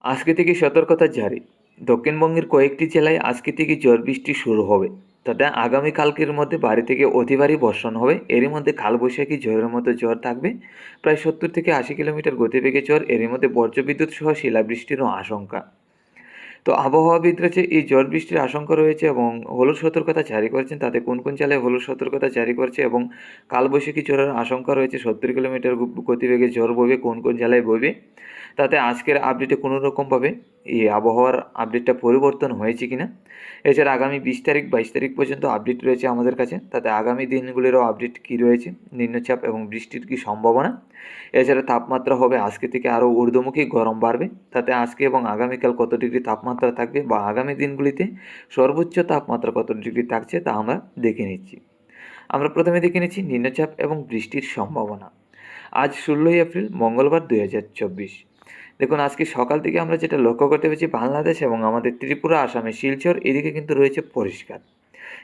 আজকে থেকে সতর্কতা জারি। দক্ষিণবঙ্গের কয়েকটি জেলায় আজকে থেকে ঝড় বৃষ্টি শুরু হবে। তাতে আগামীকালকের মধ্যে ভারী থেকে অতি ভারী বর্ষণ হবে। এরই মধ্যে কালবৈশাখী ঝড়ের মতো ঝড় থাকবে। প্রায় 70 থেকে 80 কিলোমিটার গতিবেগে ঝড়। এরই মধ্যে বজ্রবিদ্যুৎ সহ শিলাবৃষ্টিরও আশঙ্কা। তো আবহাওয়াবিদ রয়েছে এই ঝড় বৃষ্টির আশঙ্কা রয়েছে এবং হলুদ সতর্কতা জারি করেছেন। তাতে কোন কোন জেলায় হলুদ সতর্কতা জারি করেছে এবং কালবৈশাখী ঝড়ের আশঙ্কা রয়েছে 70 কিলোমিটার গতিবেগে ঝড় বইবে কোন কোন জেলায় বইবে। তাতে আজকের আপডেটে কোনো রকমভাবে এই আবহাওয়ার আপডেটটা পরিবর্তন হয়েছে কিনা। এছাড়া আগামী 20 তারিখ 22 তারিখ পর্যন্ত আপডেট রয়েছে আমাদের কাছে। তাতে আগামী দিনগুলিরও আপডেট কী রয়েছে, নিম্নচাপ এবং বৃষ্টির কী সম্ভাবনা। এছাড়া তাপমাত্রা হবে আজকে থেকে আরও ঊর্ধ্বমুখী, গরম বাড়বে। তাতে আজকে এবং আগামীকাল কত ডিগ্রি তাপমাত্রা থাকবে বা আগামী দিনগুলিতে সর্বোচ্চ তাপমাত্রা কত ডিগ্রি থাকছে তা আমরা দেখে নিচ্ছি। আমরা প্রথমে দেখে নিচ্ছি নিম্নচাপ এবং বৃষ্টির সম্ভাবনা। আজ 16ই এপ্রিল মঙ্গলবার 2024। দেখুন আজকে সকাল থেকে আমরা যেটা লক্ষ্য করতে পেরেছি, বাংলাদেশ এবং আমাদের ত্রিপুরা, আসামে শিলচর এদিকে কিন্তু রয়েছে পরিষ্কার।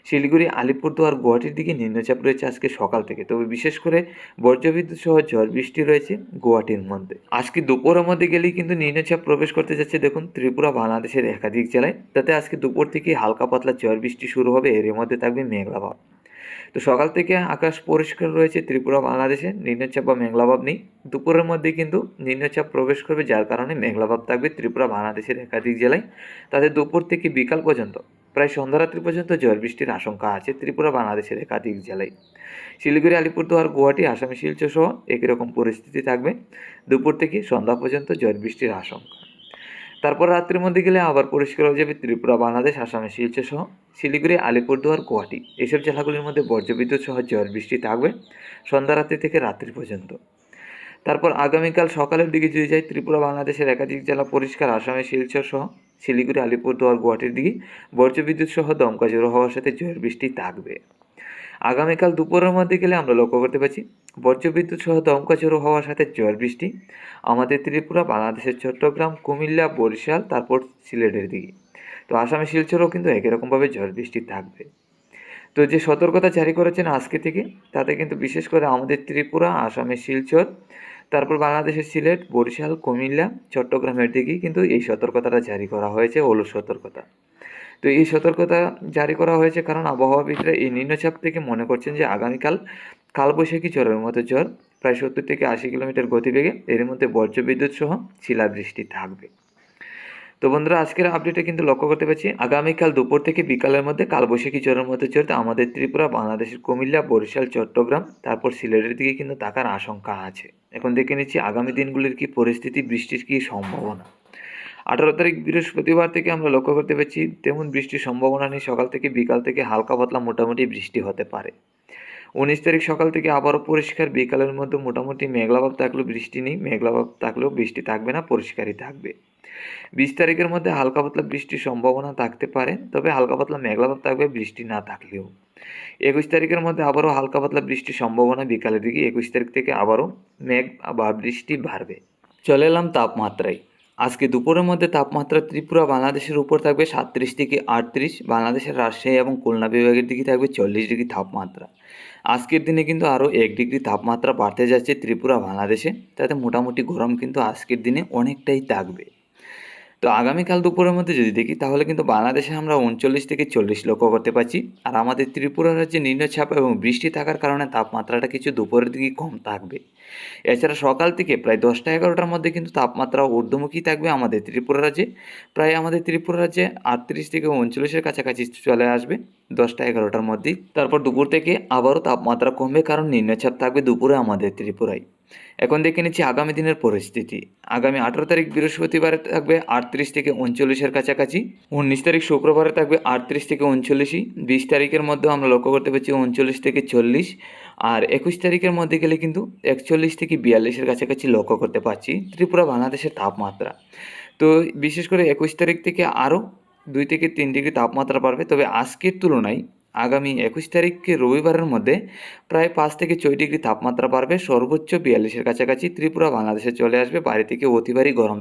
শিলিগুড়ি, আলিপুরদুয়ার, গুয়াহাটির দিকে নিম্নচাপ রয়েছে আজকে সকাল থেকে। তবে বিশেষ করে বজ্রবিদ্যুৎ সহ ঝড় বৃষ্টি রয়েছে গুয়াহাটির মধ্যে। আজকে দুপুরের মধ্যে গেলেই কিন্তু নিম্নচাপ প্রবেশ করতে যাচ্ছে দেখুন ত্রিপুরা, বাংলাদেশের একাধিক জেলায়। তাতে আজকে দুপুর থেকে হালকা পাতলা ঝড় বৃষ্টি শুরু হবে। এর মধ্যে থাকবে মেঘলা ভাব। তো সকাল থেকে আকাশ পরিষ্কার রয়েছে ত্রিপুরা, বাংলাদেশে নিম্নচাপ বা মেঘলাভাব নেই। দুপুরের মধ্যে কিন্তু নিম্নচাপ প্রবেশ করবে, যার কারণে মেঘলাভাব থাকবে ত্রিপুরা, বাংলাদেশের একাধিক জেলায়। তাদের দুপুর থেকে বিকাল পর্যন্ত প্রায় সন্ধ্যারাত্রি পর্যন্ত ঝড় বৃষ্টির আশঙ্কা আছে ত্রিপুরা, বাংলাদেশের একাধিক জেলায়। শিলিগুড়ি, আলিপুরদুয়ার, গুয়াহাটি, আসামে শিলচর সহ একই রকম পরিস্থিতি থাকবে। দুপুর থেকে সন্ধ্যা পর্যন্ত ঝড় বৃষ্টির আশঙ্কা। তারপর রাত্রির মধ্যে গেলে আবার পরিষ্কার হয়ে যাবে ত্রিপুরা, বাংলাদেশ, আসামে শিলচর সহ শিলিগুড়ি, আলিপুরদুয়ার, গুয়াহাটি এসব জেলাগুলির মধ্যে বজ্রবিদ্যুৎ সহ ঝড় বৃষ্টি থাকবে সন্ধ্যা রাত্রি থেকে রাত্রি পর্যন্ত। তারপর আগামীকাল সকালের দিকে যদি যাই, ত্রিপুরা, বাংলাদেশের একাধিক জেলা পরিষ্কার, আসামে শিলচর সহ শিলিগুড়ি, আলিপুরদুয়ার, গুয়াহাটির দিকে বজ্রবিদ্যুৎ সহ দমকা ঝোড়ো হওয়ার সাথে ঝড় বৃষ্টি থাকবে। আগামীকাল দুপুরের মধ্যে গেলে আমরা লক্ষ্য করতে পারছি বজ্রবিদ্যুৎ সহ দমকা ঝোড়ো হওয়ার সাথে ঝড় বৃষ্টি আমাদের ত্রিপুরা, বাংলাদেশের চট্টগ্রাম, কুমিল্লা, বরিশাল, তারপর সিলেটের দিকে। তো আসামে শিলচরও কিন্তু একই রকমভাবে ঝড় বৃষ্টি থাকবে। তো যে সতর্কতা জারি করেছেন আজকে থেকে, তাতে কিন্তু বিশেষ করে আমাদের ত্রিপুরা, আসামের শিলচর, তারপর বাংলাদেশের সিলেট, বরিশাল, কুমিল্লা, চট্টগ্রামের দিকেই কিন্তু এই সতর্কতাটা জারি করা হয়েছে, হলুদ সতর্কতা। তো এই সতর্কতা জারি করা হয়েছে কারণ আবহাওয়াবিদরা এই নিম্নচাপ থেকে মনে করছেন যে আগামীকাল কালবৈশাখী ঝড়ের মতো ঝড় প্রায় 70 থেকে 80 কিলোমিটার গতিবেগে, এর মধ্যে বজ্রবিদ্যুৎ সহ শিলাবৃষ্টি থাকবে। তো বন্ধুরা, আজকের আপডেটে কিন্তু লক্ষ্য করতে পারছি আগামীকাল দুপুর থেকে বিকালের মধ্যে কালবৈশাখী ঝড়ের মতো ঝড় আমাদের ত্রিপুরা, বাংলাদেশের কুমিল্লা, বরিশাল, চট্টগ্রাম, তারপর সিলেটের দিকে কিন্তু থাকার আশঙ্কা আছে। এখন দেখে নিচ্ছি আগামী দিনগুলির কি পরিস্থিতি, বৃষ্টির কি সম্ভাবনা। 18 তারিখ বৃহস্পতিবার থেকে আমরা লক্ষ্য করতে পারছি তেমন বৃষ্টির সম্ভাবনা নেই। সকাল থেকে বিকাল থেকে হালকা পাতলা মোটামুটি বৃষ্টি হতে পারে। 19 তারিখ সকাল থেকে আবারও পরিষ্কার, বিকালের মধ্যে মোটামুটি মেঘলাভাব থাকলেও বৃষ্টি নেই, মেঘলাভাব থাকলেও বৃষ্টি থাকবে না, পরিষ্কারই থাকবে। 20 তারিখের মধ্যে হালকা পাতলা বৃষ্টির সম্ভাবনা থাকতে পারে, তবে হালকা পাতলা মেঘলাভাব থাকবে বৃষ্টি না থাকলেও। 21 তারিখের মধ্যে আবারও হালকা পাতলা বৃষ্টির সম্ভাবনা বিকালের দিকে। 21 তারিখ থেকে আবারও মেঘ বা বৃষ্টি বাড়বে। চলে এলাম তাপমাত্রায়। আজকে দুপুরের মধ্যে তাপমাত্রা ত্রিপুরা, বাংলাদেশের উপর থাকবে 37 থেকে 38, বাংলাদেশের রাজশাহী এবং খুলনা বিভাগের দিকে থাকবে 40 ডিগ্রি তাপমাত্রা। আজকের দিনে কিন্তু আরও 1 ডিগ্রি তাপমাত্রা বাড়তে যাচ্ছে ত্রিপুরা, বাংলাদেশে। তাতে মোটামুটি গরম কিন্তু আজকের দিনে অনেকটাই থাকবে। তো আগামীকাল দুপুরের মধ্যে যদি দেখি, তাহলে কিন্তু বাংলাদেশে আমরা 39 থেকে 40 লক্ষ্য করতে পারছি। আর আমাদের ত্রিপুরা রাজ্যে নিম্নচাপ এবং বৃষ্টি থাকার কারণে তাপমাত্রাটা কিছু দুপুরের দিকে কম থাকবে। এছাড়া সকাল থেকে প্রায় 10টা-11টার মধ্যে কিন্তু তাপমাত্রা ঊর্ধ্বমুখী থাকবে আমাদের ত্রিপুরা রাজ্যে। প্রায় আমাদের ত্রিপুরা রাজ্যে 38 থেকে 39-এর কাছাকাছি চলে আসবে 10টা-11টার মধ্যেই। তারপর দুপুর থেকে আবারও তাপমাত্রা কমবে, কারণ নিম্নচাপ থাকবে দুপুরে আমাদের ত্রিপুরায়। এখন দেখে নিচ্ছি আগামী দিনের পরিস্থিতি। আগামী 18 তারিখ বৃহস্পতিবারে থাকবে 38 থেকে 39-এর কাছাকাছি। 19 তারিখ শুক্রবারে থাকবে 38 থেকে 39। 20 তারিখের মধ্যেও আমরা লক্ষ্য করতে পারছি 39 থেকে 40। আর 21 তারিখের মধ্যে গেলে কিন্তু 41 থেকে 42-এর কাছাকাছি লক্ষ্য করতে পারছি ত্রিপুরা, বাংলাদেশের তাপমাত্রা। তো বিশেষ করে 21 তারিখ থেকে আরও 2 থেকে 3 ডিগ্রি তাপমাত্রা বাড়বে। তবে আজকের তুলনায় আগামী 21 তারিখকে রবিবারের মধ্যে প্রায় 5 থেকে 6 ডিগ্রি তাপমাত্রা বাড়বে, সর্বোচ্চ 42-এর কাছাকাছি ত্রিপুরা, বাংলাদেশে চলে আসবে। বাইরে থেকে অতি ভারী গরম